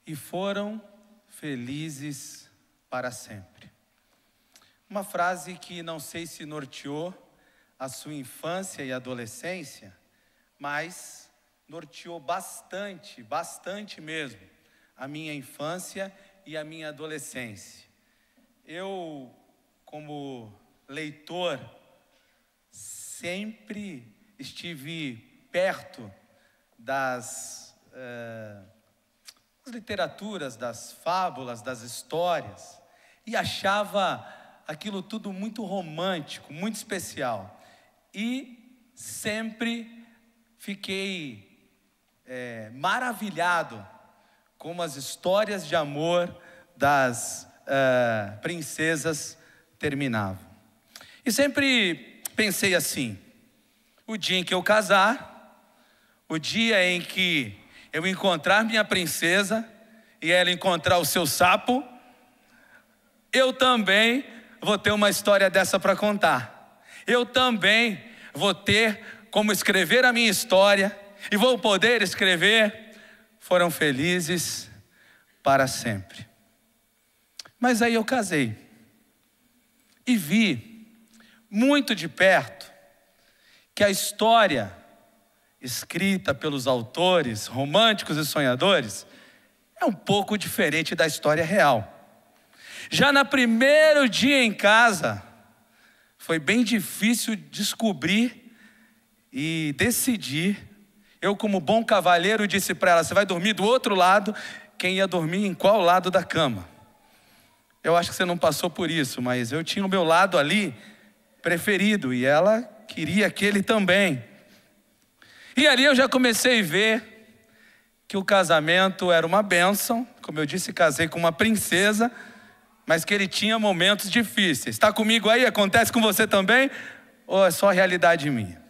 e foram felizes para sempre. Uma frase que não sei se norteou a sua infância e adolescência, mas norteou bastante, bastante mesmo, a minha infância e a minha adolescência. Eu, como leitor, sempre estive perto das literaturas, das fábulas, das histórias, e achava aquilo tudo muito romântico, muito especial. E sempre fiquei maravilhado como as histórias de amor das princesas terminavam. E sempre pensei assim: o dia em que eu casar, o dia em que eu encontrar minha princesa e ela encontrar o seu sapo, eu também vou ter uma história dessa para contar. Eu também vou ter como escrever a minha história e vou poder escrever: foram felizes para sempre. Mas aí eu casei e vi muito de perto que a história escrita pelos autores românticos e sonhadores é um pouco diferente da história real. Já no primeiro dia em casa, foi bem difícil descobrir e decidir. Eu, como bom cavalheiro, disse para ela: você vai dormir do outro lado. Quem ia dormir em qual lado da cama? Eu acho que você não passou por isso, mas eu tinha o meu lado ali preferido e ela queria aquele também. E ali eu já comecei a ver que o casamento era uma bênção. Como eu disse, casei com uma princesa, mas que ele tinha momentos difíceis. Está comigo aí? Acontece com você também? Ou é só realidade minha?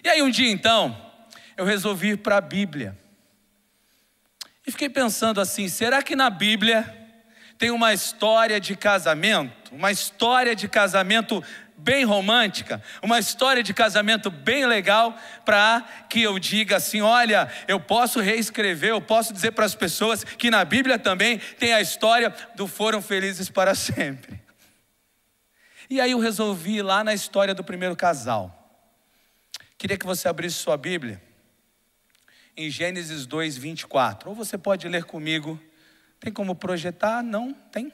E aí um dia então, eu resolvi ir para a Bíblia. E fiquei pensando assim: será que na Bíblia tem uma história de casamento? Uma história de casamento bem romântica, uma história de casamento bem legal, para que eu diga assim: olha, eu posso reescrever, eu posso dizer para as pessoas que na Bíblia também tem a história do foram felizes para sempre. E aí eu resolvi ir lá na história do primeiro casal. Queria que você abrisse sua Bíblia em Gênesis 2:24, ou você pode ler comigo. Tem como projetar? Não tem?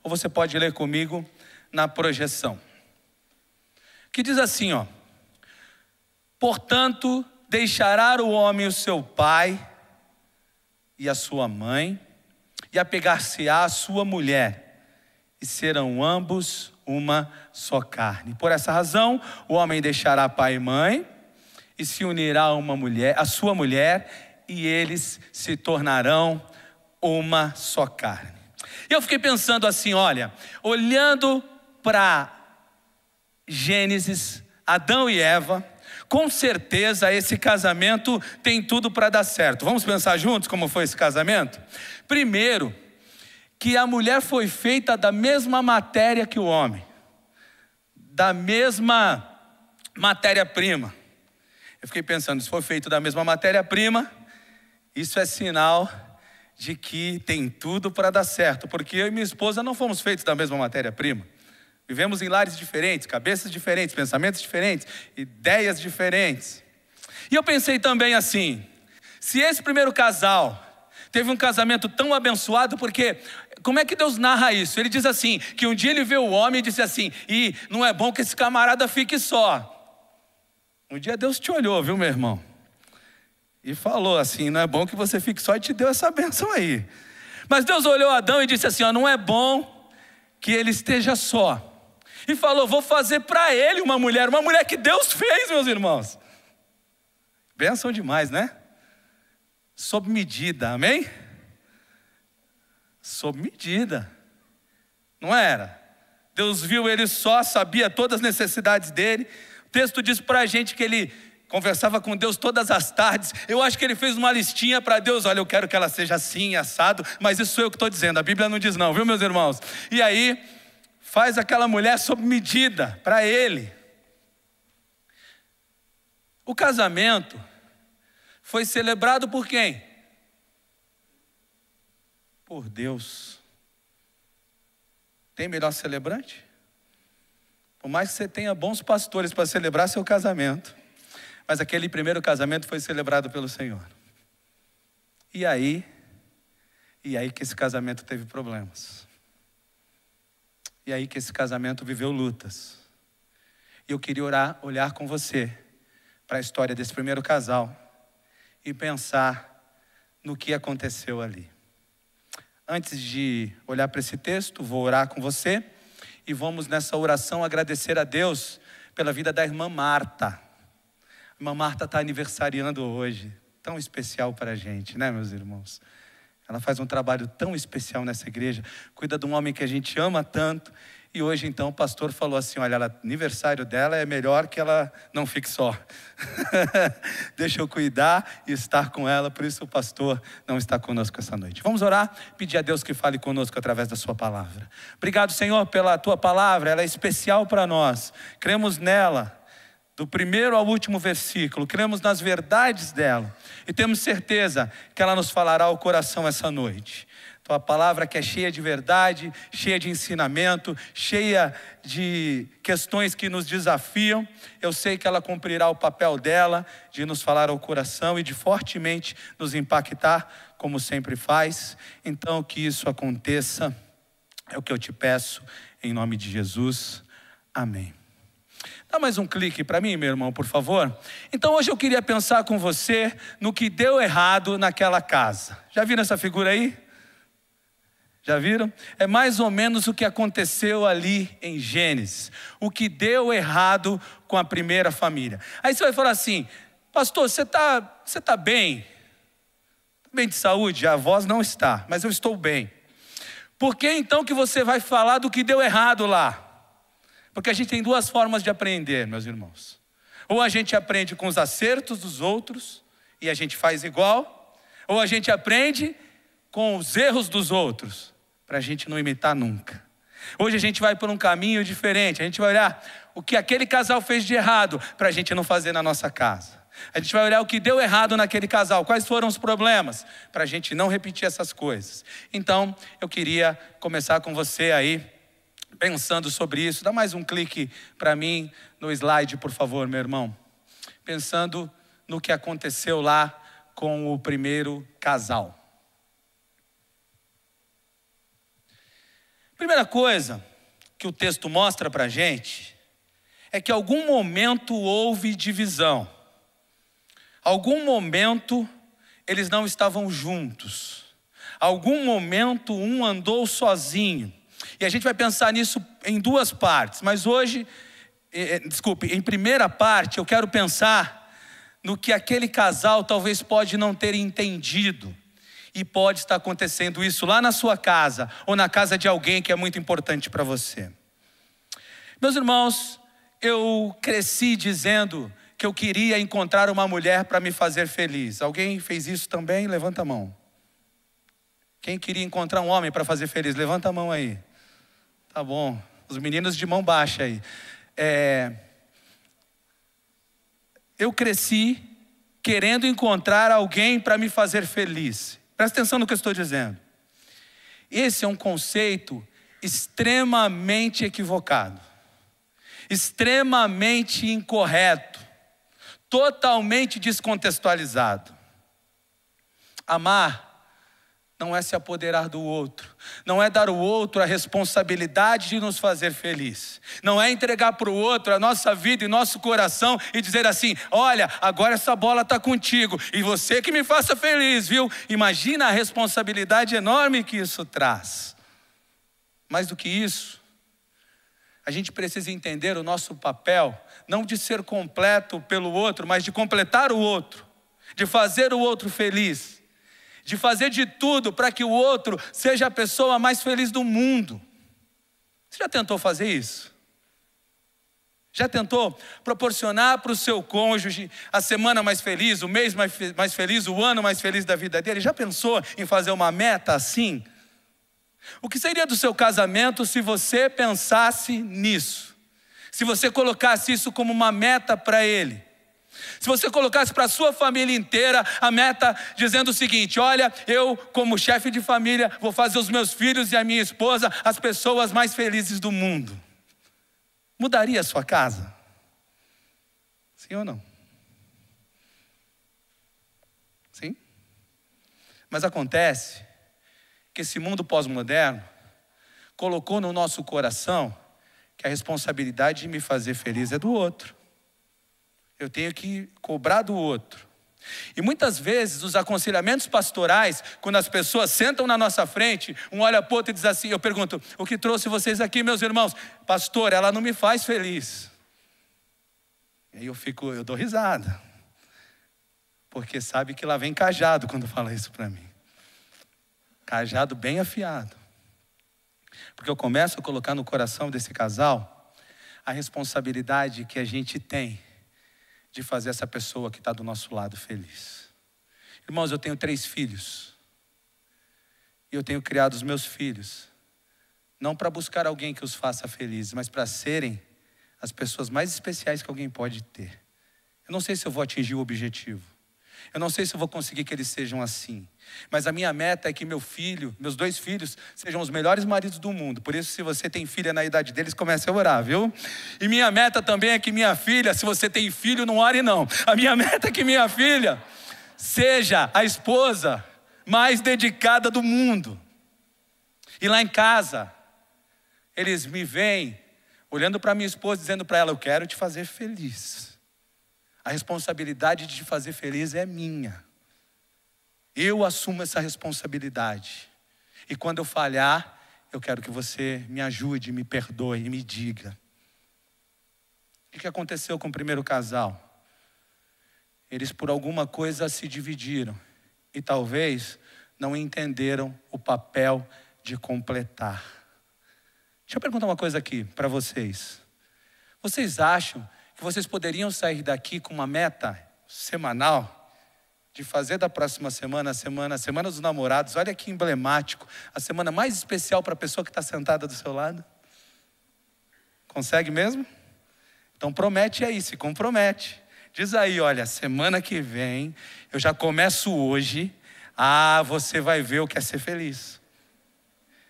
Ou você pode ler comigo na projeção. Que diz assim, ó: portanto, deixará o homem o seu pai e a sua mãe, e apegar-se-á a sua mulher, e serão ambos uma só carne. Por essa razão, o homem deixará pai e mãe, e se unirá a uma mulher, a sua mulher, e eles se tornarão uma só carne. E eu fiquei pensando assim, olha, olhando para Gênesis, Adão e Eva, com certeza esse casamento tem tudo para dar certo. Vamos pensar juntos como foi esse casamento? Primeiro, que a mulher foi feita da mesma matéria que o homem, da mesma matéria-prima. Eu fiquei pensando, se for feito da mesma matéria-prima, isso é sinal de que tem tudo para dar certo, porque eu e minha esposa não fomos feitos da mesma matéria-prima. Vivemos em lares diferentes, cabeças diferentes, pensamentos diferentes, ideias diferentes. E eu pensei também assim: se esse primeiro casal teve um casamento tão abençoado, porque como é que Deus narra isso? Ele diz assim, que um dia ele vê o homem e disse assim: e não é bom que esse camarada fique só. Um dia Deus te olhou, viu, meu irmão? E falou assim: não é bom que você fique só, e te deu essa bênção aí. Mas Deus olhou Adão e disse assim: ó, não é bom que ele esteja só. E falou: vou fazer para ele uma mulher que Deus fez, meus irmãos. Bênção demais, né? Sob medida, amém? Sob medida. Não era? Deus viu ele só, sabia todas as necessidades dele. O texto diz para a gente que ele conversava com Deus todas as tardes. Eu acho que ele fez uma listinha para Deus: olha, eu quero que ela seja assim, assado. Mas isso sou eu que estou dizendo, a Bíblia não diz não, viu, meus irmãos? E aí, faz aquela mulher sob medida para ele. O casamento foi celebrado por quem? por Deus. Tem melhor celebrante? Por mais que você tenha bons pastores para celebrar seu casamento, mas aquele primeiro casamento foi celebrado pelo Senhor. E aí que esse casamento teve problemas. E aí que esse casamento viveu lutas. E eu queria olhar com você para a história desse primeiro casal e pensar no que aconteceu ali. Antes de olhar para esse texto, vou orar com você e vamos nessa oração agradecer a Deus pela vida da irmã Marta. A irmã Marta está aniversariando hoje, tão especial para a gente, né, meus irmãos? Ela faz um trabalho tão especial nessa igreja, cuida de um homem que a gente ama tanto. E hoje então o pastor falou assim, olha, aniversário dela é melhor que ela não fique só. Deixa eu cuidar e estar com ela, por isso o pastor não está conosco essa noite. Vamos orar, pedir a Deus que fale conosco através da sua palavra. Obrigado, Senhor, pela tua palavra, ela é especial para nós. Cremos nela, do primeiro ao último versículo, cremos nas verdades dela e temos certeza que ela nos falará ao coração essa noite. Tua palavra que é cheia de verdade, cheia de ensinamento, cheia de questões que nos desafiam. Eu sei que ela cumprirá o papel dela de nos falar ao coração e de fortemente nos impactar, como sempre faz. Então que isso aconteça, é o que eu te peço, em nome de Jesus. Amém. Dá mais um clique para mim, meu irmão, por favor. Então hoje eu queria pensar com você no que deu errado naquela casa. Já viram essa figura aí? Já viram? É mais ou menos o que aconteceu ali em Gênesis. O que deu errado com a primeira família. Aí você vai falar assim, pastor, você tá bem? Bem de saúde? A voz não está, mas eu estou bem. Por que então que você vai falar do que deu errado lá? Porque a gente tem duas formas de aprender, meus irmãos. Ou a gente aprende com os acertos dos outros e a gente faz igual. Ou a gente aprende com os erros dos outros, para a gente não imitar nunca. Hoje a gente vai por um caminho diferente. A gente vai olhar o que aquele casal fez de errado, para a gente não fazer na nossa casa. A gente vai olhar o que deu errado naquele casal, quais foram os problemas, para a gente não repetir essas coisas. Então, eu queria começar com você aí, pensando sobre isso. Dá mais um clique para mim no slide, por favor, meu irmão. Pensando no que aconteceu lá com o primeiro casal. Primeira coisa que o texto mostra para a gente é que em algum momento houve divisão. Algum momento eles não estavam juntos. Algum momento um andou sozinho. E a gente vai pensar nisso em duas partes. Mas hoje, em primeira parte, eu quero pensar no que aquele casal talvez pode não ter entendido. E pode estar acontecendo isso lá na sua casa, ou na casa de alguém que é muito importante para você. Meus irmãos, eu cresci dizendo que eu queria encontrar uma mulher para me fazer feliz. Alguém fez isso também? Levanta a mão. Quem queria encontrar um homem para fazer feliz? Levanta a mão aí. Tá bom, os meninos de mão baixa aí. Eu cresci querendo encontrar alguém para me fazer feliz. Presta atenção no que eu estou dizendo. Esse é um conceito extremamente equivocado, extremamente incorreto, totalmente descontextualizado. Amar não é se apoderar do outro, não é dar ao outro a responsabilidade de nos fazer feliz, não é entregar para o outro a nossa vida e nosso coração e dizer assim, olha, agora essa bola está contigo e você que me faça feliz, viu? Imagina a responsabilidade enorme que isso traz. Mais do que isso, a gente precisa entender o nosso papel, não de ser completo pelo outro, mas de completar o outro, de fazer o outro feliz, de fazer de tudo para que o outro seja a pessoa mais feliz do mundo. Você já tentou fazer isso? Já tentou proporcionar para o seu cônjuge a semana mais feliz, o mês mais feliz, o ano mais feliz da vida dele? Já pensou em fazer uma meta assim? O que seria do seu casamento se você pensasse nisso? Se você colocasse isso como uma meta para ele? Se você colocasse para a sua família inteira a meta dizendo o seguinte: olha, eu como chefe de família vou fazer os meus filhos e a minha esposa as pessoas mais felizes do mundo. Mudaria a sua casa? Sim ou não? Sim? Mas acontece que esse mundo pós-moderno colocou no nosso coração que a responsabilidade de me fazer feliz é do outro. Eu tenho que cobrar do outro. E muitas vezes os aconselhamentos pastorais, quando as pessoas sentam na nossa frente, um olha para o outro e diz assim, eu pergunto: o que trouxe vocês aqui, meus irmãos? Pastor, ela não me faz feliz. E aí eu dou risada. Porque sabe que lá vem cajado quando fala isso para mim. Cajado bem afiado. Porque eu começo a colocar no coração desse casal a responsabilidade que a gente tem de fazer essa pessoa que está do nosso lado feliz. Irmãos, eu tenho 3 filhos. E eu tenho criado os meus filhos, não para buscar alguém que os faça felizes, mas para serem as pessoas mais especiais que alguém pode ter. Eu não sei se eu vou atingir o objetivo. Eu não sei se eu vou conseguir que eles sejam assim. Mas a minha meta é que meus 2 filhos, sejam os melhores maridos do mundo. Por isso, se você tem filha na idade deles, comece a orar, viu? E minha meta também é que minha filha, se você tem filho, não ore não. A minha meta é que minha filha seja a esposa mais dedicada do mundo. E lá em casa, eles me veem olhando para minha esposa, dizendo para ela: eu quero te fazer feliz. A responsabilidade de te fazer feliz é minha. Eu assumo essa responsabilidade. E quando eu falhar, eu quero que você me ajude, me perdoe e me diga. O que aconteceu com o primeiro casal? Eles por alguma coisa se dividiram. E talvez não entenderam o papel de completar. Deixa eu perguntar uma coisa aqui para vocês. Vocês acham que vocês poderiam sair daqui com uma meta semanal de fazer da próxima semana, a semana dos namorados? Olha que emblemático, a semana mais especial para a pessoa que está sentada do seu lado. Consegue mesmo? Então promete aí, se compromete. Diz aí: olha, semana que vem, eu já começo hoje. Você vai ver o que é ser feliz.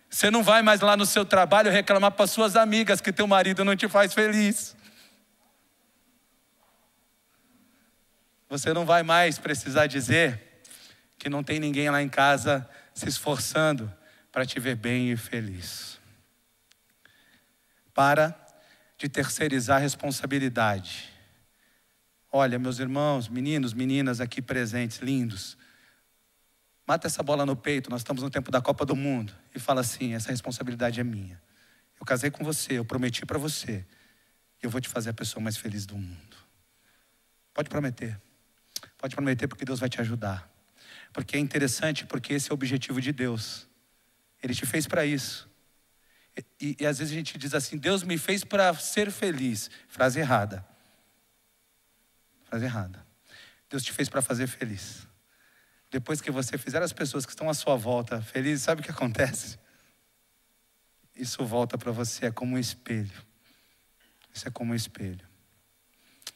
Você não vai mais lá no seu trabalho reclamar para suas amigas que teu marido não te faz feliz. Você não vai mais precisar dizer que não tem ninguém lá em casa se esforçando para te ver bem e feliz. Para de terceirizar a responsabilidade. Olha, meus irmãos, meninos, meninas aqui presentes, lindos, mata essa bola no peito, nós estamos no tempo da Copa do Mundo, e fala assim: essa responsabilidade é minha. Eu casei com você, eu prometi para você, e eu vou te fazer a pessoa mais feliz do mundo. Pode prometer. Pode prometer, porque Deus vai te ajudar. Porque é interessante, porque esse é o objetivo de Deus. Ele te fez para isso. E às vezes a gente diz assim: Deus me fez para ser feliz. Frase errada. Frase errada. Deus te fez para fazer feliz. Depois que você fizer as pessoas que estão à sua volta felizes, sabe o que acontece? Isso volta para você, é como um espelho. Isso é como um espelho.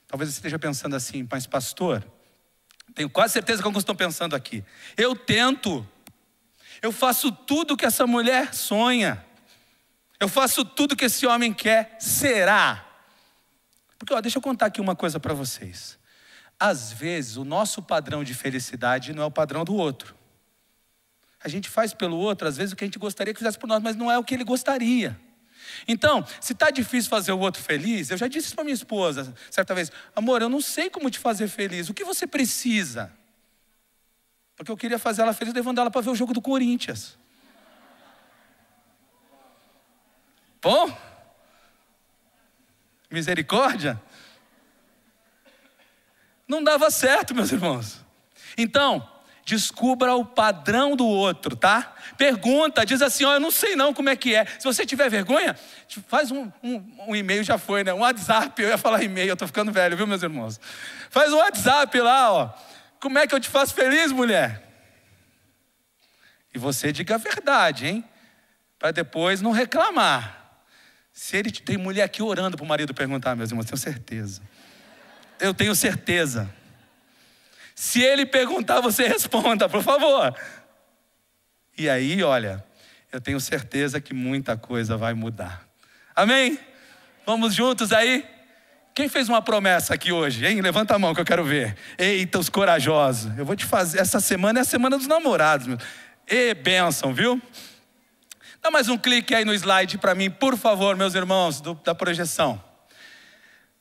Talvez você esteja pensando assim: mas pastor, tenho quase certeza que alguns estão pensando aqui. Eu tento. Eu faço tudo que essa mulher sonha. Eu faço tudo que esse homem quer. Será? Porque deixa eu contar aqui uma coisa para vocês. Às vezes o nosso padrão de felicidade não é o padrão do outro. A gente faz pelo outro, às vezes, o que a gente gostaria que fizesse por nós, mas não é o que ele gostaria. Então, se está difícil fazer o outro feliz, eu já disse isso para minha esposa certa vez: amor, eu não sei como te fazer feliz, o que você precisa? Porque eu queria fazer ela feliz levando ela para ver o jogo do Corinthians. Bom? Misericórdia? Não dava certo, meus irmãos. Então, descubra o padrão do outro, tá? Pergunta, diz assim: eu não sei não como é que é. Se você tiver vergonha, faz um e-mail, já foi, né? Um WhatsApp, eu ia falar e-mail, eu tô ficando velho, viu, meus irmãos? Faz um WhatsApp lá, como é que eu te faço feliz, mulher? E você diga a verdade, hein? Para depois não reclamar. Se ele tem mulher aqui orando para o marido perguntar, meus irmãos, tenho certeza. Eu tenho certeza. Se ele perguntar, você responda, por favor. E aí, olha, eu tenho certeza que muita coisa vai mudar. Amém? Vamos juntos aí? Quem fez uma promessa aqui hoje, hein? Levanta a mão que eu quero ver. Eita, os corajosos. Eu vou te fazer, essa semana é a semana dos namorados, meu. E bênção, viu? Dá mais um clique aí no slide para mim, por favor, meus irmãos da projeção.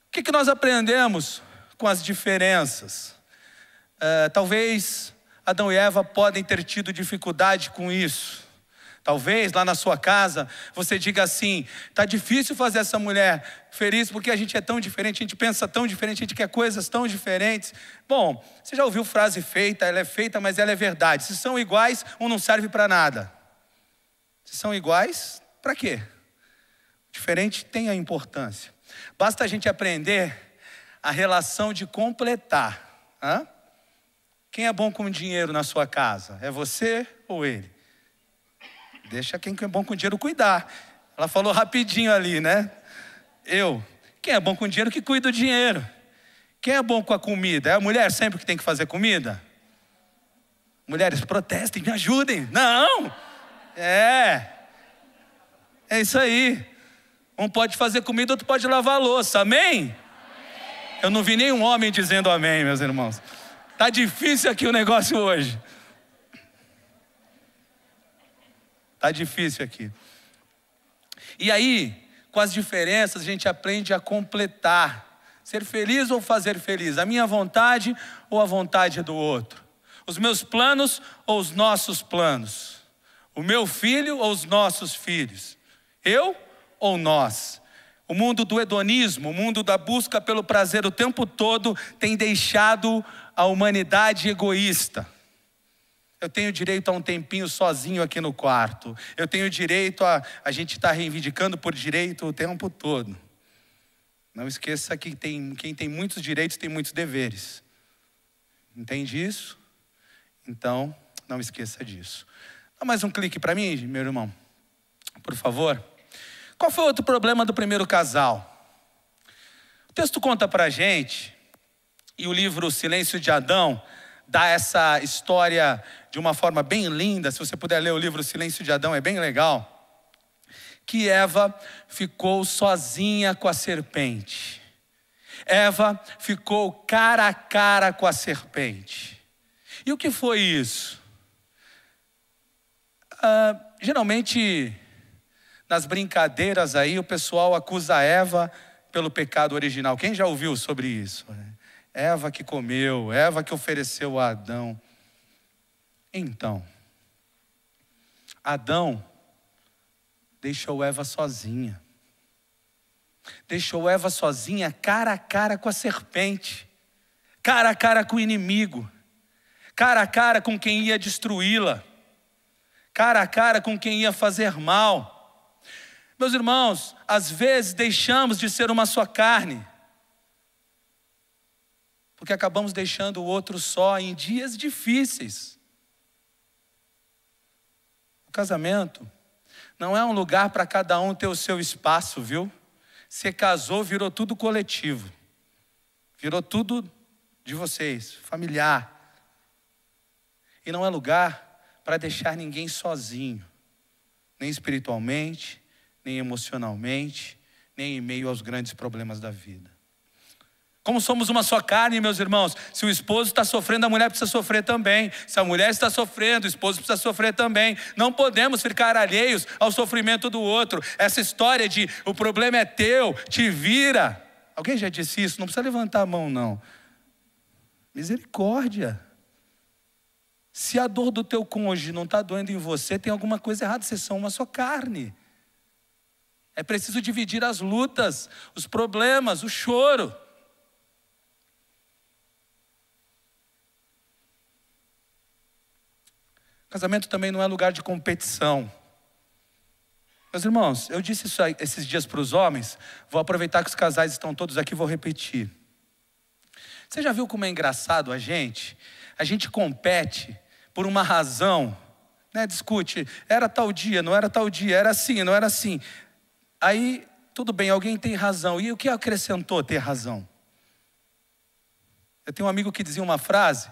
O que nós aprendemos com as diferenças? Talvez Adão e Eva podem ter tido dificuldade com isso. Talvez lá na sua casa você diga assim: tá difícil fazer essa mulher feliz porque a gente é tão diferente, a gente pensa tão diferente, a gente quer coisas tão diferentes. Bom, você já ouviu frase feita, ela é feita, mas ela é verdade. Se são iguais, um não serve para nada. Se são iguais, para quê? Diferente tem a importância. Basta a gente aprender a relação de completar. Quem é bom com dinheiro na sua casa? É você ou ele? Deixa quem é bom com dinheiro cuidar. Ela falou rapidinho ali, né? Quem é bom com dinheiro que cuida do dinheiro. Quem é bom com a comida? É a mulher sempre que tem que fazer comida? Mulheres, protestem, me ajudem. Não! É isso aí. Um pode fazer comida, outro pode lavar a louça, amém? Eu não vi nenhum homem dizendo amém, meus irmãos. Tá difícil aqui o negócio hoje. Tá difícil aqui. E aí, com as diferenças, a gente aprende a completar. Ser feliz ou fazer feliz? A minha vontade ou a vontade do outro? Os meus planos ou os nossos planos? O meu filho ou os nossos filhos? Eu ou nós? O mundo do hedonismo, o mundo da busca pelo prazer o tempo todo tem deixado a humanidade egoísta. Eu tenho direito a um tempinho sozinho aqui no quarto. Eu tenho direito a gente estar reivindicando por direito o tempo todo. Não esqueça que quem tem muitos direitos tem muitos deveres. Entende isso? Então, não esqueça disso. Dá mais um clique para mim, meu irmão, por favor. Qual foi o outro problema do primeiro casal? O texto conta para a gente, e o livro Silêncio de Adão dá essa história de uma forma bem linda. Se você puder ler o livro Silêncio de Adão, é bem legal. Que Eva ficou sozinha com a serpente. Eva ficou cara a cara com a serpente. E o que foi isso? Geralmente, nas brincadeiras aí, o pessoal acusa Eva pelo pecado original. Quem já ouviu sobre isso? Eva que comeu, Eva que ofereceu a Adão. Então, Adão deixou Eva sozinha. Deixou Eva sozinha, cara a cara com a serpente. Cara a cara com o inimigo. Cara a cara com quem ia destruí-la. Cara a cara com quem ia fazer mal. Meus irmãos, às vezes deixamos de ser uma só carne, porque acabamos deixando o outro só em dias difíceis. O casamento não é um lugar para cada um ter o seu espaço, viu? Você casou, virou tudo coletivo. Virou tudo de vocês, familiar. E não é lugar para deixar ninguém sozinho. Nem espiritualmente, nem emocionalmente, nem em meio aos grandes problemas da vida. Como somos uma só carne, meus irmãos, se o esposo está sofrendo, a mulher precisa sofrer também. Se a mulher está sofrendo, o esposo precisa sofrer também. Não podemos ficar alheios ao sofrimento do outro. Essa história de o problema é teu, te vira. Alguém já disse isso? Não precisa levantar a mão, não. Misericórdia. Se a dor do teu cônjuge não está doendo em você, tem alguma coisa errada, vocês são uma só carne. É preciso dividir as lutas, os problemas, o choro. Casamento também não é lugar de competição. Meus irmãos, eu disse isso esses dias para os homens, vou aproveitar que os casais estão todos aqui e vou repetir. Você já viu como é engraçado a gente? A gente compete por uma razão, né? Discute, era tal dia, não era tal dia, era assim, não era assim. Aí, tudo bem, alguém tem razão. E o que acrescentou ter razão? Eu tenho um amigo que dizia uma frase,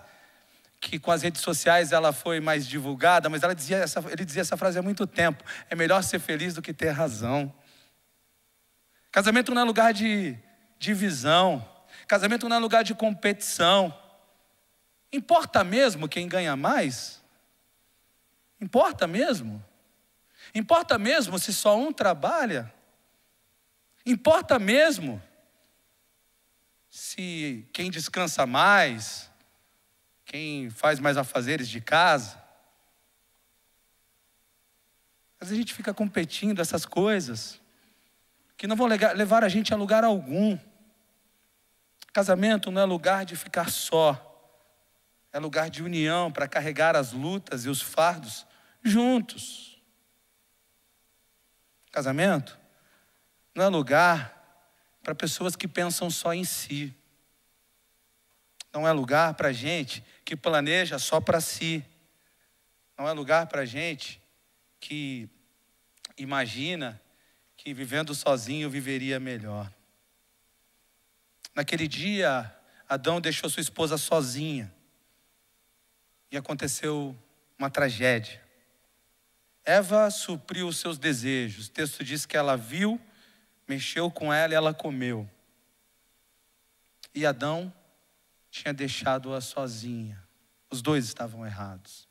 que com as redes sociais ela foi mais divulgada, mas ele dizia essa frase há muito tempo: é melhor ser feliz do que ter razão. Casamento não é lugar de divisão, casamento não é lugar de competição. Importa mesmo quem ganha mais? Importa mesmo? Importa mesmo se só um trabalha? Importa mesmo se quem descansa mais, quem faz mais afazeres de casa? Às vezes a gente fica competindo essas coisas que não vão levar a gente a lugar algum. Casamento não é lugar de ficar só, é lugar de união para carregar as lutas e os fardos juntos. Casamento não é lugar para pessoas que pensam só em si. Não é lugar para gente que planeja só para si. Não é lugar para gente que imagina que vivendo sozinho viveria melhor. Naquele dia, Adão deixou sua esposa sozinha e aconteceu uma tragédia. Eva supriu os seus desejos. O texto diz que ela viu, mexeu com ela e ela comeu. E Adão tinha deixado-a sozinha. Os dois estavam errados.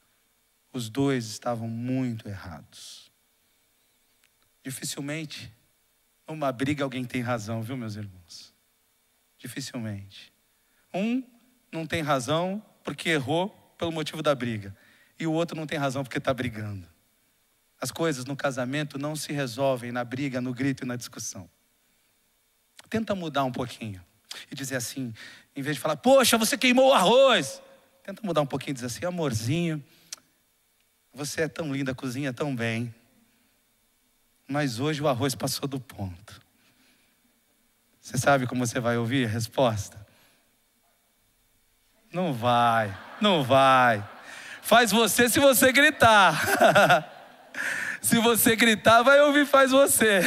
Os dois estavam muito errados. Dificilmente, numa briga alguém tem razão, viu, meus irmãos? Dificilmente. Um não tem razão porque errou pelo motivo da briga. E o outro não tem razão porque está brigando. As coisas no casamento não se resolvem na briga, no grito e na discussão. Tenta mudar um pouquinho e dizer assim, em vez de falar: poxa, você queimou o arroz. Tenta mudar um pouquinho e dizer assim: amorzinho, você é tão linda, cozinha tão bem, mas hoje o arroz passou do ponto. Você sabe como você vai ouvir a resposta? Não vai, não vai. Faz você se você gritar. Se você gritar, vai ouvir faz você.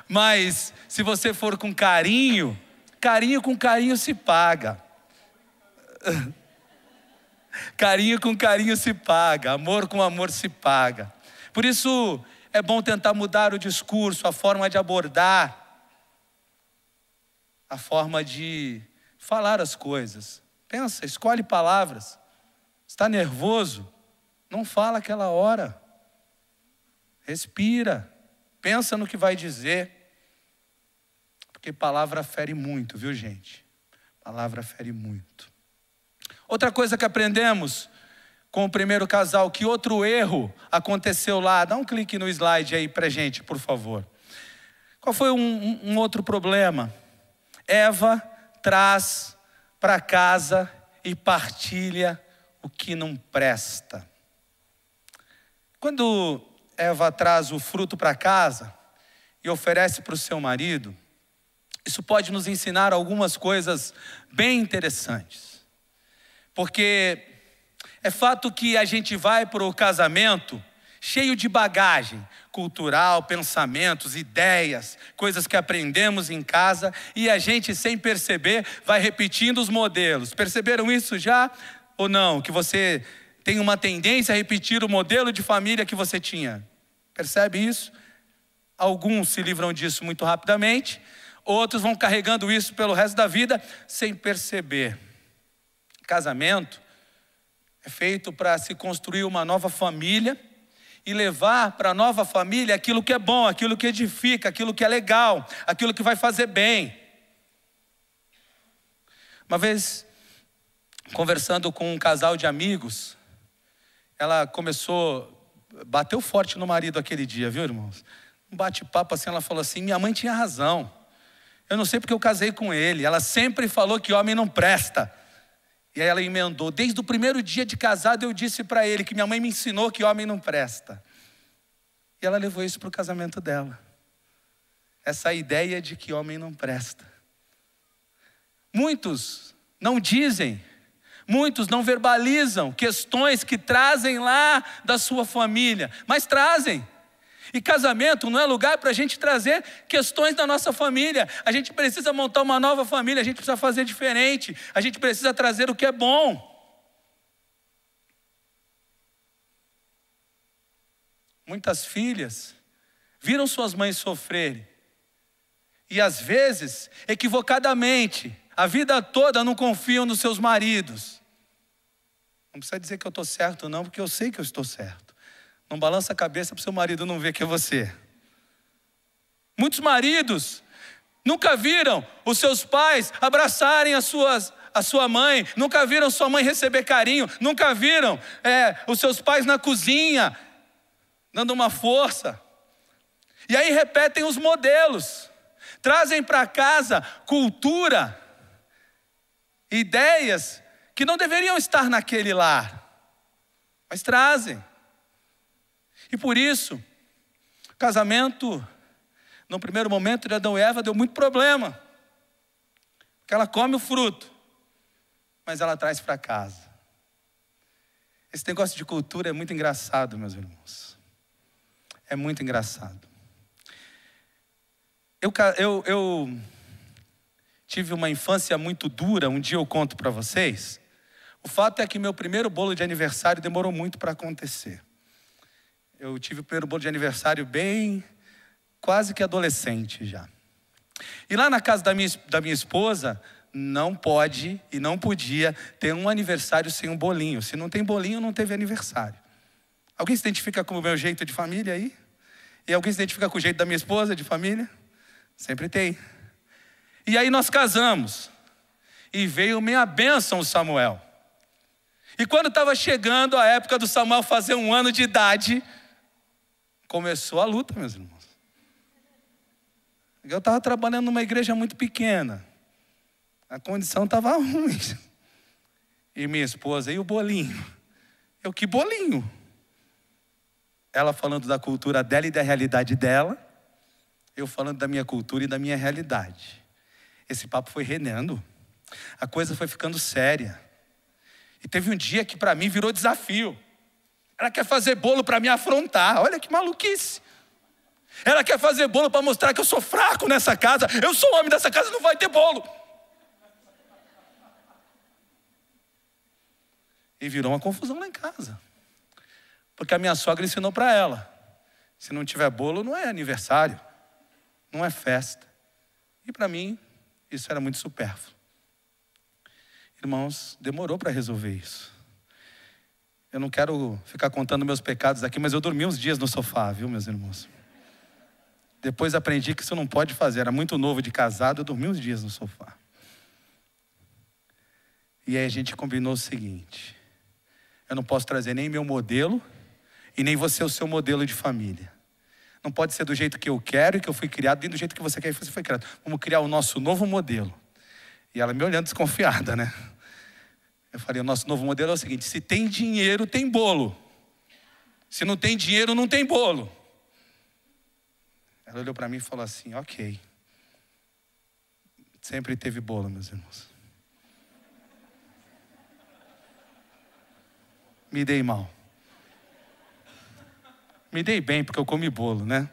Mas se você for com carinho, carinho com carinho se paga. Carinho com carinho se paga, amor com amor se paga. Por isso é bom tentar mudar o discurso, a forma de abordar, a forma de falar as coisas. Pensa, escolhe palavras. Está nervoso? Não fala aquela hora. Respira, pensa no que vai dizer. Porque palavra fere muito, viu, gente? Palavra fere muito. Outra coisa que aprendemos com o primeiro casal, que outro erro aconteceu lá. Dá um clique no slide aí pra gente, por favor. Qual foi um outro problema? Eva traz para casa e partilha o que não presta. Quando Eva traz o fruto para casa e oferece para o seu marido, isso pode nos ensinar algumas coisas bem interessantes. Porque é fato que a gente vai para o casamento cheio de bagagem cultural, pensamentos, ideias, coisas que aprendemos em casa, e a gente, sem perceber, vai repetindo os modelos. Perceberam isso já ou não? Que você tem uma tendência a repetir o modelo de família que você tinha. Percebe isso? Alguns se livram disso muito rapidamente, outros vão carregando isso pelo resto da vida sem perceber. Casamento é feito para se construir uma nova família e levar para a nova família aquilo que é bom, aquilo que edifica, aquilo que é legal, aquilo que vai fazer bem. Uma vez, conversando com um casal de amigos, ela bateu forte no marido aquele dia, viu, irmãos? Um bate-papo assim, ela falou assim: minha mãe tinha razão. Eu não sei porque eu casei com ele. Ela sempre falou que homem não presta. E aí ela emendou: desde o primeiro dia de casado eu disse para ele que minha mãe me ensinou que homem não presta. E ela levou isso para o casamento dela. Essa ideia de que homem não presta. Muitos não dizem, muitos não verbalizam questões que trazem lá da sua família, mas trazem. E casamento não é lugar para a gente trazer questões da nossa família. A gente precisa montar uma nova família, a gente precisa fazer diferente, a gente precisa trazer o que é bom. Muitas filhas viram suas mães sofrerem. E às vezes, equivocadamente, a vida toda não confiam nos seus maridos. Não precisa dizer que eu estou certo não, porque eu sei que eu estou certo. Não balança a cabeça para o seu marido não ver que é você. Muitos maridos nunca viram os seus pais abraçarem a sua mãe, nunca viram sua mãe receber carinho, nunca viram os seus pais na cozinha, dando uma força. E aí repetem os modelos, trazem para casa cultura, ideias que não deveriam estar naquele lar, mas trazem. E por isso, o casamento, no primeiro momento de Adão e Eva, deu muito problema. Porque ela come o fruto, mas ela traz para casa. Esse negócio de cultura é muito engraçado, meus irmãos. É muito engraçado. Eu tive uma infância muito dura, um dia eu conto para vocês. O fato é que meu primeiro bolo de aniversário demorou muito para acontecer. Eu tive o primeiro bolo de aniversário bem, quase que adolescente já. E lá na casa da minha esposa, não pode e não podia ter um aniversário sem um bolinho. Se não tem bolinho, não teve aniversário. Alguém se identifica com o meu jeito de família aí? E alguém se identifica com o jeito da minha esposa de família? Sempre tem. E aí nós casamos. E veio minha bênção, Samuel. E quando estava chegando a época do Samuel fazer 1 ano de idade, começou a luta, meus irmãos. Eu estava trabalhando numa igreja muito pequena. A condição estava ruim. E minha esposa, e o bolinho? Eu, que bolinho? Ela falando da cultura dela e da realidade dela. Eu falando da minha cultura e da minha realidade. Esse papo foi rendendo. A coisa foi ficando séria. E teve um dia que para mim virou desafio. Ela quer fazer bolo para me afrontar. Olha que maluquice. Ela quer fazer bolo para mostrar que eu sou fraco nessa casa. Eu sou o homem dessa casa, não vai ter bolo. E virou uma confusão lá em casa. Porque a minha sogra ensinou para ela. Se não tiver bolo, não é aniversário. Não é festa. E para mim, isso era muito supérfluo. Irmãos, demorou para resolver isso. Eu não quero ficar contando meus pecados aqui, mas eu dormi uns dias no sofá, viu, meus irmãos? Depois aprendi que isso não pode fazer. Era muito novo de casado, eu dormi uns dias no sofá. E aí a gente combinou o seguinte: eu não posso trazer nem meu modelo e nem você o seu modelo de família. Não pode ser do jeito que eu quero e que eu fui criado, nem do jeito que você quer e você foi criado. Vamos criar o nosso novo modelo. E ela me olhando desconfiada, né? Eu falei, o nosso novo modelo é o seguinte: se tem dinheiro, tem bolo. Se não tem dinheiro, não tem bolo. Ela olhou para mim e falou assim, ok. Sempre teve bolo, meus irmãos. Me dei mal. Me dei bem porque eu comi bolo, né?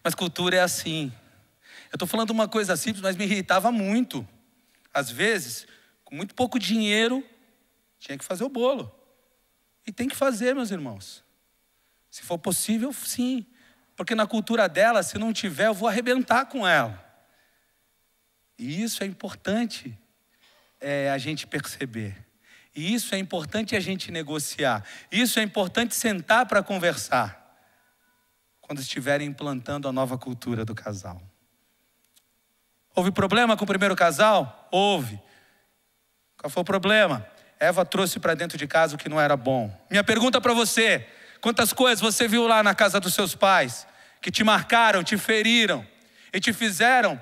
Mas cultura é assim. Eu estou falando uma coisa simples, mas me irritava muito. Às vezes, com muito pouco dinheiro, tinha que fazer o bolo. E tem que fazer, meus irmãos. Se for possível, sim. Porque na cultura dela, se não tiver, eu vou arrebentar com ela. E isso é importante a gente perceber. E isso é importante a gente negociar. Isso é importante sentar para conversar. Quando estiverem implantando a nova cultura do casal. Houve problema com o primeiro casal? Houve. Qual foi o problema? Eva trouxe para dentro de casa o que não era bom. Minha pergunta para você: quantas coisas você viu lá na casa dos seus pais que te marcaram, te feriram e te fizeram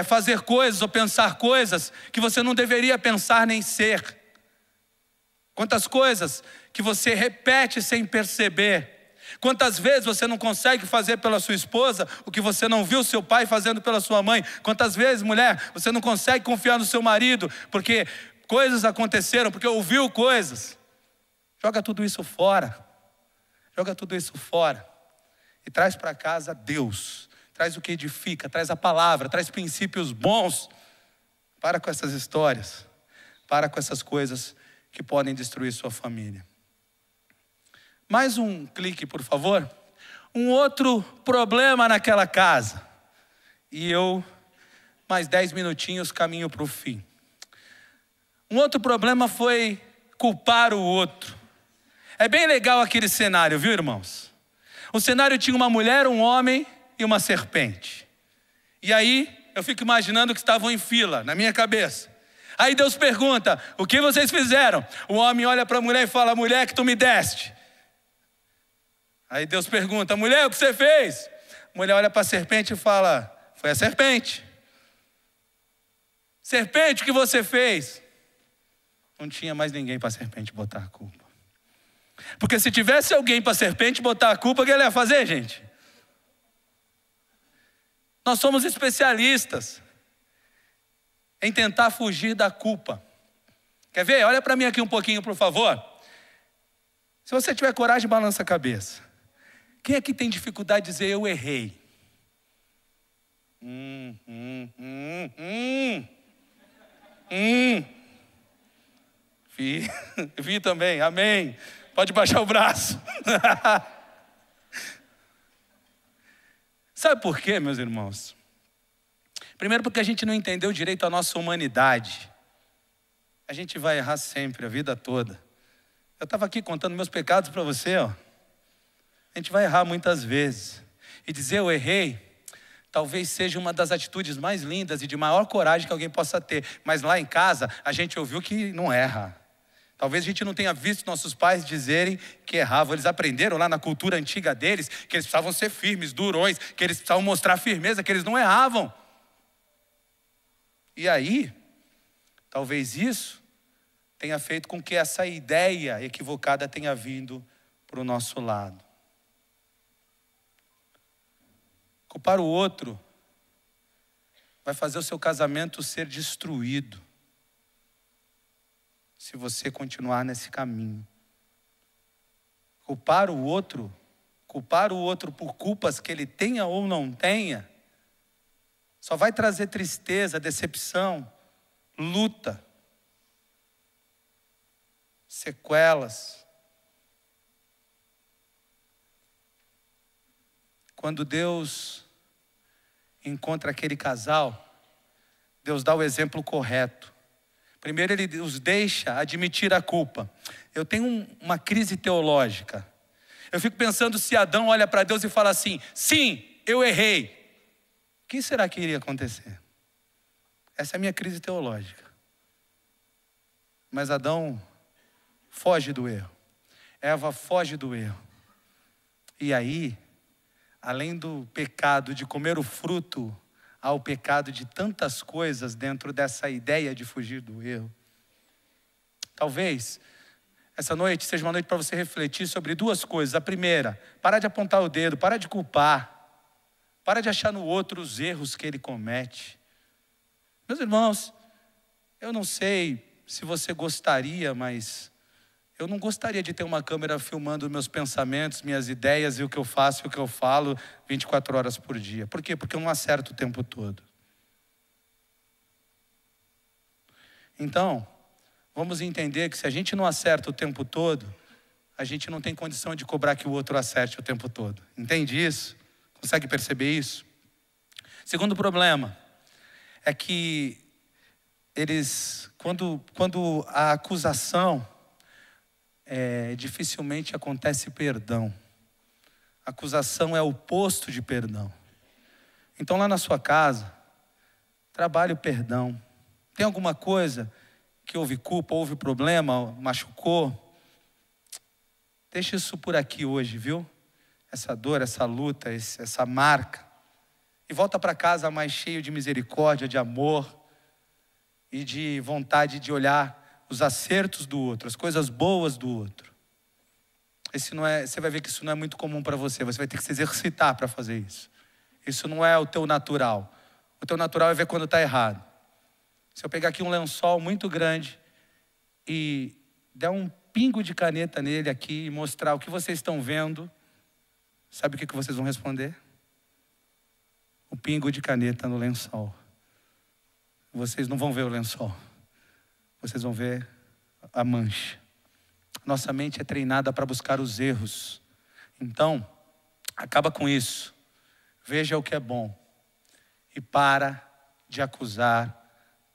fazer coisas ou pensar coisas que você não deveria pensar nem ser? Quantas coisas que você repete sem perceber? Quantas vezes você não consegue fazer pela sua esposa o que você não viu seu pai fazendo pela sua mãe? Quantas vezes, mulher, você não consegue confiar no seu marido porque coisas aconteceram, porque ouviu coisas? Joga tudo isso fora. Joga tudo isso fora. e traz para casa Deus. Traz o que edifica, traz a palavra, traz princípios bons. Para com essas histórias. Para com essas coisas que podem destruir sua família. Mais um clique, por favor. Um outro problema naquela casa. E eu, mais 10 minutinhos, caminho para o fim. Um outro problema foi culpar o outro. É bem legal aquele cenário, viu, irmãos? O cenário tinha uma mulher, um homem e uma serpente. E aí, eu fico imaginando que estavam em fila, na minha cabeça. Aí Deus pergunta, o que vocês fizeram? O homem olha para a mulher e fala, mulher que tu me deste. Aí Deus pergunta, mulher, o que você fez? A mulher olha para a serpente e fala, foi a serpente. Serpente, o que você fez? Não tinha mais ninguém para a serpente botar a culpa. Porque se tivesse alguém para a serpente botar a culpa, o que ela ia fazer, gente? Nós somos especialistas em tentar fugir da culpa. Quer ver? Olha para mim aqui um pouquinho, por favor. Se você tiver coragem, balança a cabeça. Quem aqui tem dificuldade de dizer eu errei? Vi também, amém. Pode baixar o braço. Sabe por quê, meus irmãos? Primeiro porque a gente não entendeu direito a nossa humanidade. A gente vai errar sempre, a vida toda. Eu estava aqui contando meus pecados para você, ó. A gente vai errar muitas vezes. E dizer eu errei, talvez seja uma das atitudes mais lindas e de maior coragem que alguém possa ter. Mas lá em casa, a gente ouviu que não erra. Talvez a gente não tenha visto nossos pais dizerem que erravam. Eles aprenderam lá na cultura antiga deles que eles precisavam ser firmes, durões, que eles precisavam mostrar firmeza, que eles não erravam. E aí, talvez isso tenha feito com que essa ideia equivocada tenha vindo para o nosso lado. Culpar o outro vai fazer o seu casamento ser destruído. Se você continuar nesse caminho. Culpar o outro por culpas que ele tenha ou não tenha, só vai trazer tristeza, decepção, luta, sequelas. Quando Deus encontra aquele casal, Deus dá o exemplo correto. Primeiro ele os deixa admitir a culpa. Eu tenho uma crise teológica. Eu fico pensando se Adão olha para Deus e fala assim, sim, eu errei. O que será que iria acontecer? Essa é a minha crise teológica. Mas Adão foge do erro. Eva foge do erro. E aí, além do pecado de comer o fruto, há o pecado de tantas coisas dentro dessa ideia de fugir do erro. Talvez essa noite seja uma noite para você refletir sobre duas coisas. A primeira, para de apontar o dedo, para de culpar. Para de achar no outro os erros que ele comete. Meus irmãos, eu não sei se você gostaria, mas eu não gostaria de ter uma câmera filmando meus pensamentos, minhas ideias e o que eu faço e o que eu falo 24 horas por dia. Por quê? Porque eu não acerto o tempo todo. Então, vamos entender que se a gente não acerta o tempo todo, a gente não tem condição de cobrar que o outro acerte o tempo todo. Entende isso? Consegue perceber isso? Segundo problema é que eles, quando a acusação, dificilmente acontece perdão. Acusação é o oposto de perdão. Então lá na sua casa, trabalhe o perdão. Tem alguma coisa que houve culpa, houve problema, machucou? Deixa isso por aqui hoje, viu? Essa dor, essa luta, essa marca. E volta para casa mais cheio de misericórdia, de amor e de vontade de olhar os acertos do outro, as coisas boas do outro. Você vai ver que isso não é muito comum para você. Você vai ter que se exercitar para fazer isso. Isso não é o teu natural. O teu natural é ver quando está errado. Se eu pegar aqui um lençol muito grande e der um pingo de caneta nele aqui e mostrar o que vocês estão vendo, Sabe o que vocês vão responder? O pingo de caneta no lençol. Vocês não vão ver o lençol. Vocês vão ver a mancha. Nossa mente é treinada para buscar os erros. Então, acaba com isso. Veja o que é bom. E para de acusar,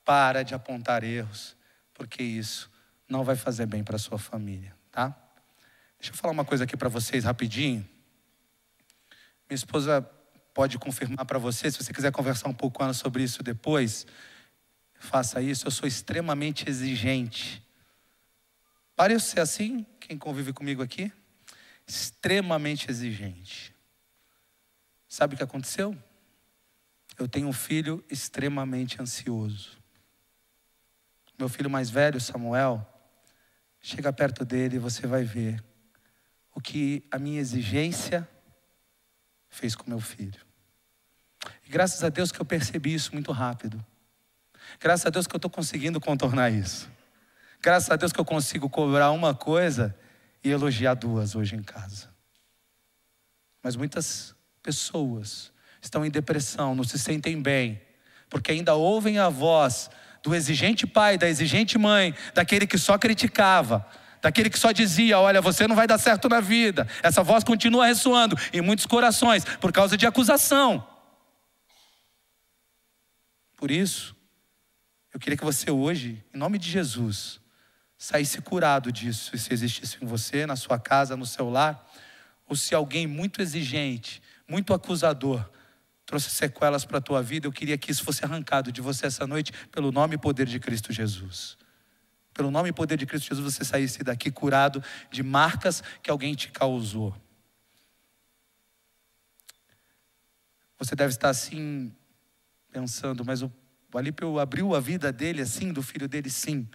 para de apontar erros, porque isso não vai fazer bem para a sua família, tá? Deixa eu falar uma coisa aqui para vocês rapidinho. Minha esposa pode confirmar para você, se você quiser conversar um pouco com ela sobre isso depois, faça isso. Eu sou extremamente exigente. Parece ser assim, quem convive comigo aqui? Extremamente exigente. Sabe o que aconteceu? Eu tenho um filho extremamente ansioso. Meu filho mais velho, Samuel, chega perto dele e você vai ver o que a minha exigência fez com meu filho. E graças a Deus que eu percebi isso muito rápido. Graças a Deus que eu estou conseguindo contornar isso. Graças a Deus que eu consigo cobrar uma coisa e elogiar duas hoje em casa. Mas muitas pessoas estão em depressão, não se sentem bem, porque ainda ouvem a voz do exigente pai, da exigente mãe, daquele que só criticava, daquele que só dizia: olha, você não vai dar certo na vida. Essa voz continua ressoando em muitos corações por causa de acusação. Por isso, eu queria que você hoje, em nome de Jesus, saísse curado disso. E se existisse em você, na sua casa, no seu lar, ou se alguém muito exigente, muito acusador, trouxe sequelas para a tua vida, eu queria que isso fosse arrancado de você essa noite, pelo nome e poder de Cristo Jesus. Pelo nome e poder de Cristo Jesus, você saísse daqui curado de marcas que alguém te causou. Você deve estar assim, pensando: mas o Alípio abriu a vida dele assim, do filho dele? Sim.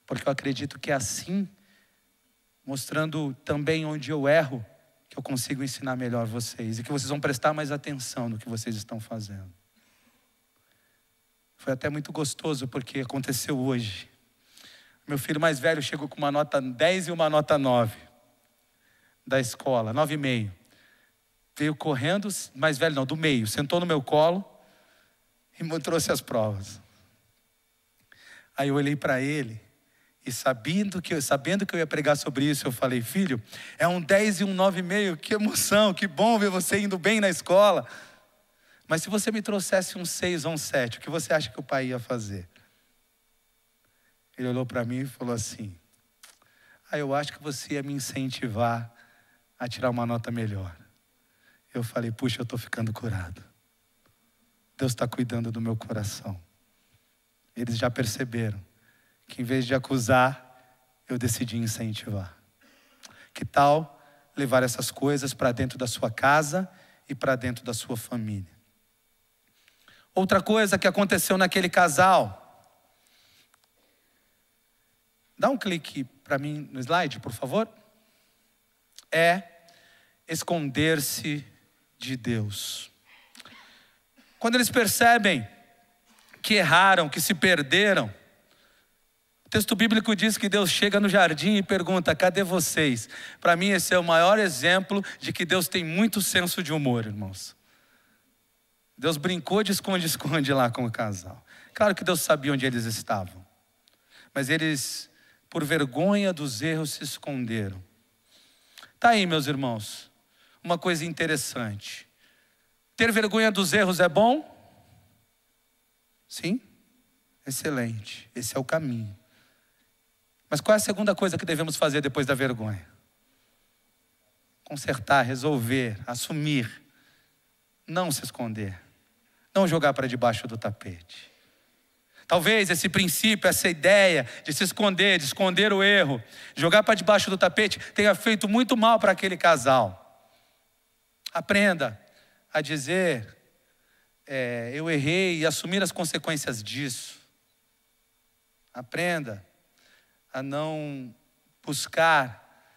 Porque eu acredito que é assim, mostrando também onde eu erro, que eu consigo ensinar melhor vocês. E que vocês vão prestar mais atenção no que vocês estão fazendo. Foi até muito gostoso, porque aconteceu hoje. Meu filho mais velho chegou com uma nota 10 e uma nota 9 da escola, 9,5. Veio correndo, mais velho não, do meio, sentou no meu colo e me trouxe as provas. Aí eu olhei para ele e sabendo que eu ia pregar sobre isso, eu falei: filho, é um 10 e um 9,5, que emoção, que bom ver você indo bem na escola. Mas se você me trouxesse um 6 ou um 7, o que você acha que o pai ia fazer? Ele olhou para mim e falou assim: eu acho que você ia me incentivar a tirar uma nota melhor. Eu falei: puxa, eu estou ficando curado. Deus está cuidando do meu coração. Eles já perceberam que em vez de acusar, eu decidi incentivar. Que tal levar essas coisas para dentro da sua casa e para dentro da sua família? Outra coisa que aconteceu naquele casal. Dá um clique para mim no slide, por favor. É esconder-se de Deus. Quando eles percebem que erraram, que se perderam, o texto bíblico diz que Deus chega no jardim e pergunta: cadê vocês? Para mim esse é o maior exemplo de que Deus tem muito senso de humor, irmãos. Deus brincou de esconde-esconde lá com o casal. Claro que Deus sabia onde eles estavam. Mas eles, por vergonha dos erros, se esconderam. Tá aí, meus irmãos, uma coisa interessante. Ter vergonha dos erros é bom? Sim? Excelente. Esse é o caminho. Mas qual é a segunda coisa que devemos fazer depois da vergonha? Consertar, resolver, assumir. Não se esconder. Não jogar para debaixo do tapete. Talvez esse princípio, essa ideia de se esconder, de esconder o erro, jogar para debaixo do tapete, tenha feito muito mal para aquele casal. Aprenda a dizer: eu errei, e assumir as consequências disso. Aprenda a não buscar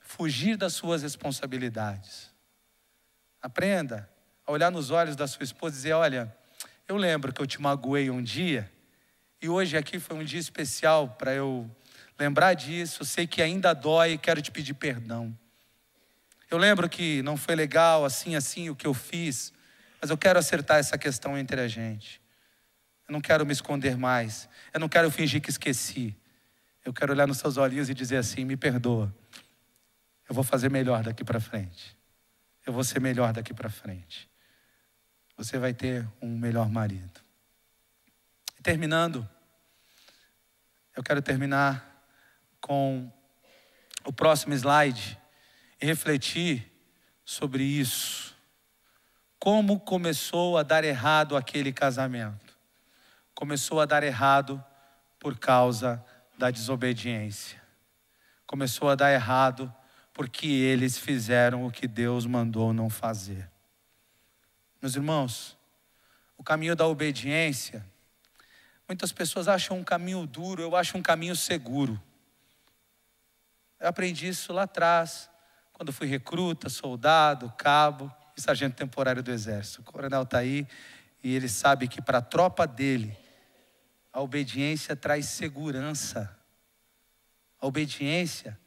fugir das suas responsabilidades. Aprenda a olhar nos olhos da sua esposa e dizer: olha, eu lembro que eu te magoei um dia, e hoje aqui foi um dia especial para eu lembrar disso. Eu sei que ainda dói e quero te pedir perdão. Eu lembro que não foi legal assim o que eu fiz, mas eu quero acertar essa questão entre a gente. Eu não quero me esconder mais. Eu não quero fingir que esqueci. Eu quero olhar nos seus olhinhos e dizer assim: me perdoa. Eu vou fazer melhor daqui para frente. Eu vou ser melhor daqui para frente. Você vai ter um melhor marido. E terminando, eu quero terminar com o próximo slide e refletir sobre isso. Como começou a dar errado aquele casamento? Começou a dar errado por causa da desobediência. Começou a dar errado porque eles fizeram o que Deus mandou não fazer. Meus irmãos, o caminho da obediência, muitas pessoas acham um caminho duro, eu acho um caminho seguro. Eu aprendi isso lá atrás, quando fui recruta, soldado, cabo e sargento temporário do Exército. O coronel está aí e ele sabe que para a tropa dele, a obediência traz segurança. A obediência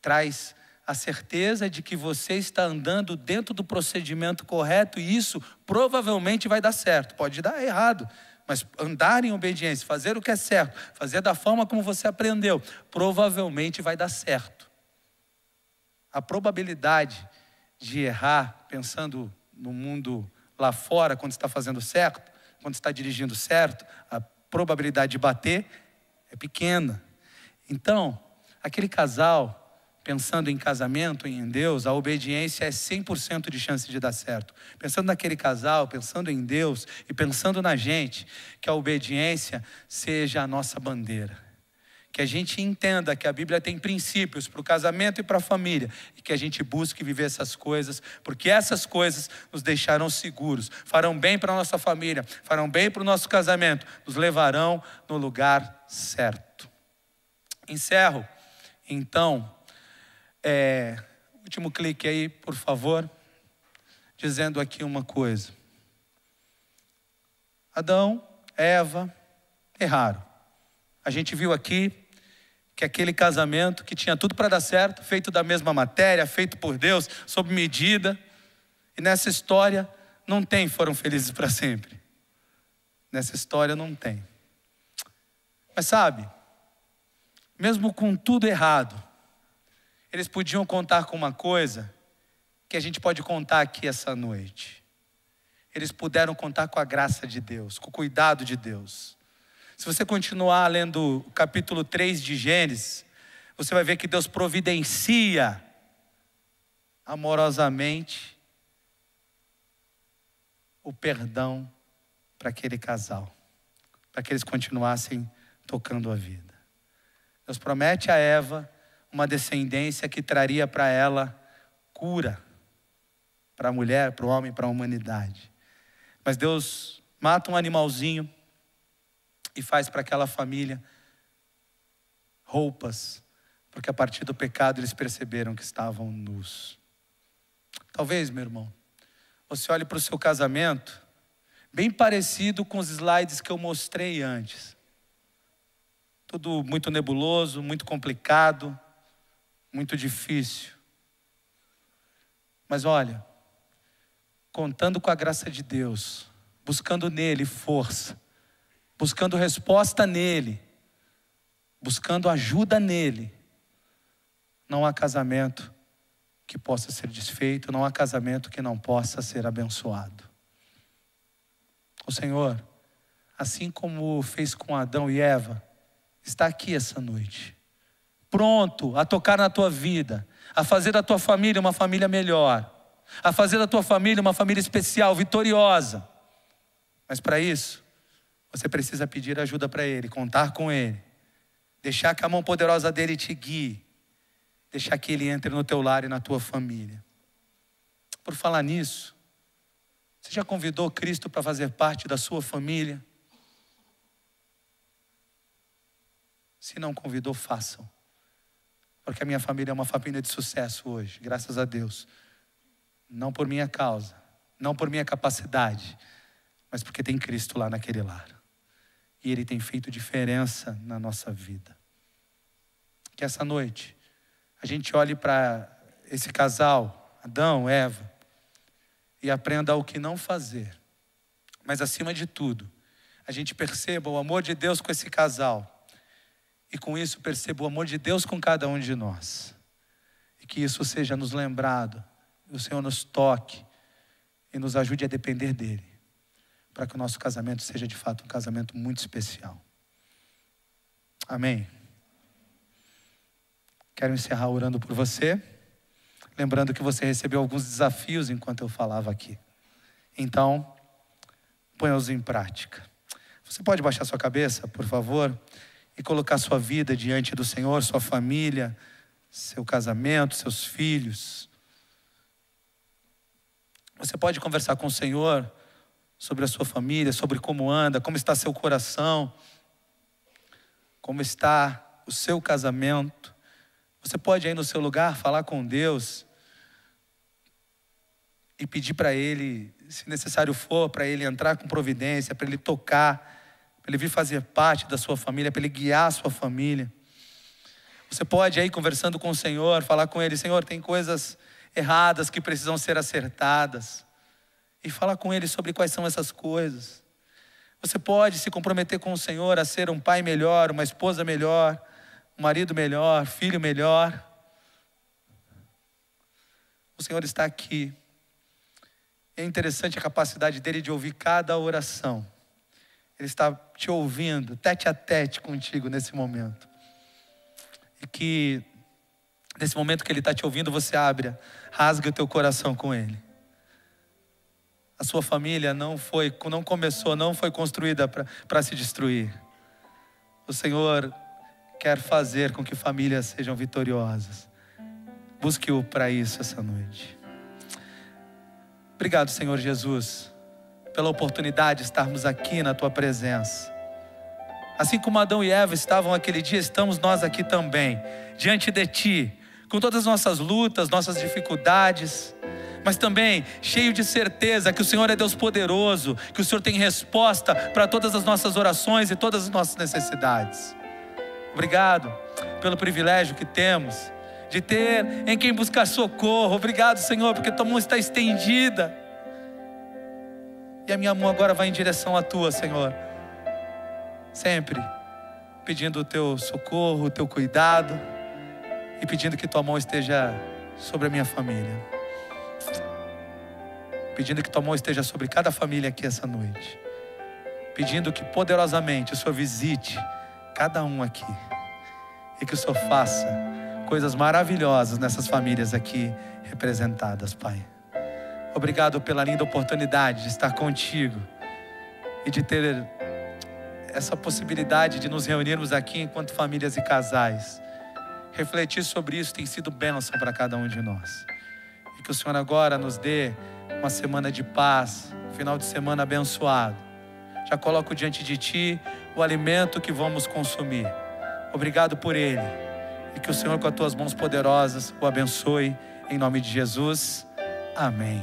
traz a certeza de que você está andando dentro do procedimento correto e isso provavelmente vai dar certo. Pode dar errado, mas andar em obediência, fazer o que é certo, fazer da forma como você aprendeu, provavelmente vai dar certo. A probabilidade de errar, pensando no mundo lá fora, quando está fazendo certo, quando está dirigindo certo, a probabilidade de bater é pequena. Então, aquele casal, pensando em casamento, em Deus, a obediência é 100% de chance de dar certo. Pensando naquele casal, pensando em Deus e pensando na gente, que a obediência seja a nossa bandeira. Que a gente entenda que a Bíblia tem princípios para o casamento e para a família. E que a gente busque viver essas coisas, porque essas coisas nos deixarão seguros. Farão bem para a nossa família, farão bem para o nosso casamento. Nos levarão no lugar certo. Encerro, então, último clique aí, por favor. Dizendo aqui uma coisa. Adão, Eva, erraram. A gente viu aqui que aquele casamento que tinha tudo para dar certo, feito da mesma matéria, feito por Deus, sob medida. E nessa história não tem foram felizes para sempre. Nessa história não tem. Mas sabe, mesmo com tudo errado, eles podiam contar com uma coisa que a gente pode contar aqui essa noite. Eles puderam contar com a graça de Deus, com o cuidado de Deus. Se você continuar lendo o capítulo 3 de Gênesis, você vai ver que Deus providencia amorosamente o perdão para aquele casal, para que eles continuassem tocando a vida. Deus promete a Eva uma descendência que traria para ela cura, para a mulher, para o homem, para a humanidade. Mas Deus mata um animalzinho e faz para aquela família roupas, porque a partir do pecado eles perceberam que estavam nus. Talvez, meu irmão, você olhe para o seu casamento bem parecido com os slides que eu mostrei antes. Tudo muito nebuloso, muito complicado, muito difícil. Mas olha, contando com a graça de Deus, buscando nele força, buscando resposta nele, buscando ajuda nele, não há casamento que possa ser desfeito, não há casamento que não possa ser abençoado. O Senhor, assim como fez com Adão e Eva, está aqui essa noite, pronto a tocar na tua vida, a fazer da tua família uma família melhor, a fazer da tua família uma família especial, vitoriosa. Mas para isso, você precisa pedir ajuda para Ele, contar com Ele, deixar que a mão poderosa dEle te guie, deixar que Ele entre no teu lar e na tua família. Por falar nisso, você já convidou Cristo para fazer parte da sua família? Se não convidou, façam. Porque a minha família é uma família de sucesso hoje, graças a Deus. Não por minha causa, não por minha capacidade, mas porque tem Cristo lá naquele lar. E Ele tem feito diferença na nossa vida. Que essa noite a gente olhe para esse casal, Adão, Eva, e aprenda o que não fazer. Mas acima de tudo, a gente perceba o amor de Deus com esse casal. E com isso perceba o amor de Deus com cada um de nós. E que isso seja nos lembrado. E o Senhor nos toque e nos ajude a depender dEle. Para que o nosso casamento seja de fato um casamento muito especial. Amém? Quero encerrar orando por você. Lembrando que você recebeu alguns desafios enquanto eu falava aqui. Então, ponha-os em prática. Você pode baixar sua cabeça, por favor, e colocar sua vida diante do Senhor, sua família, seu casamento, seus filhos. Você pode conversar com o Senhor sobre a sua família, sobre como anda, como está seu coração, como está o seu casamento. Você pode aí no seu lugar falar com Deus e pedir para Ele, se necessário for, para Ele entrar com providência, para Ele tocar, para Ele vir fazer parte da sua família, para Ele guiar a sua família. Você pode aí conversando com o Senhor, falar com Ele: Senhor, tem coisas erradas que precisam ser acertadas. E falar com Ele sobre quais são essas coisas. Você pode se comprometer com o Senhor a ser um pai melhor, uma esposa melhor, um marido melhor, filho melhor. O Senhor está aqui. É interessante a capacidade dEle de ouvir cada oração. Ele está te ouvindo, tete a tete contigo nesse momento. E que nesse momento que Ele está te ouvindo, você rasgue o teu coração com Ele. A sua família não foi construída para se destruir. O Senhor quer fazer com que famílias sejam vitoriosas. Busque-o para isso essa noite. Obrigado, Senhor Jesus, pela oportunidade de estarmos aqui na Tua presença. Assim como Adão e Eva estavam aquele dia, estamos nós aqui também, diante de Ti, com todas as nossas lutas, nossas dificuldades, mas também cheio de certeza que o Senhor é Deus poderoso, que o Senhor tem resposta para todas as nossas orações e todas as nossas necessidades. Obrigado pelo privilégio que temos de ter em quem buscar socorro. Obrigado, Senhor, porque Tua mão está estendida. E a minha mão agora vai em direção à Tua, Senhor. Sempre pedindo o Teu socorro, o Teu cuidado, e pedindo que Tua mão esteja sobre a minha família. Pedindo que Tua mão esteja sobre cada família aqui essa noite. Pedindo que poderosamente o Senhor visite cada um aqui. E que o Senhor faça coisas maravilhosas nessas famílias aqui representadas, Pai. Obrigado pela linda oportunidade de estar contigo e de ter essa possibilidade de nos reunirmos aqui enquanto famílias e casais. Refletir sobre isso tem sido bênção para cada um de nós. E que o Senhor agora nos dê uma semana de paz, um final de semana abençoado. Já coloco diante de Ti o alimento que vamos consumir. Obrigado por ele. E que o Senhor com as Tuas mãos poderosas o abençoe. Em nome de Jesus. Amém.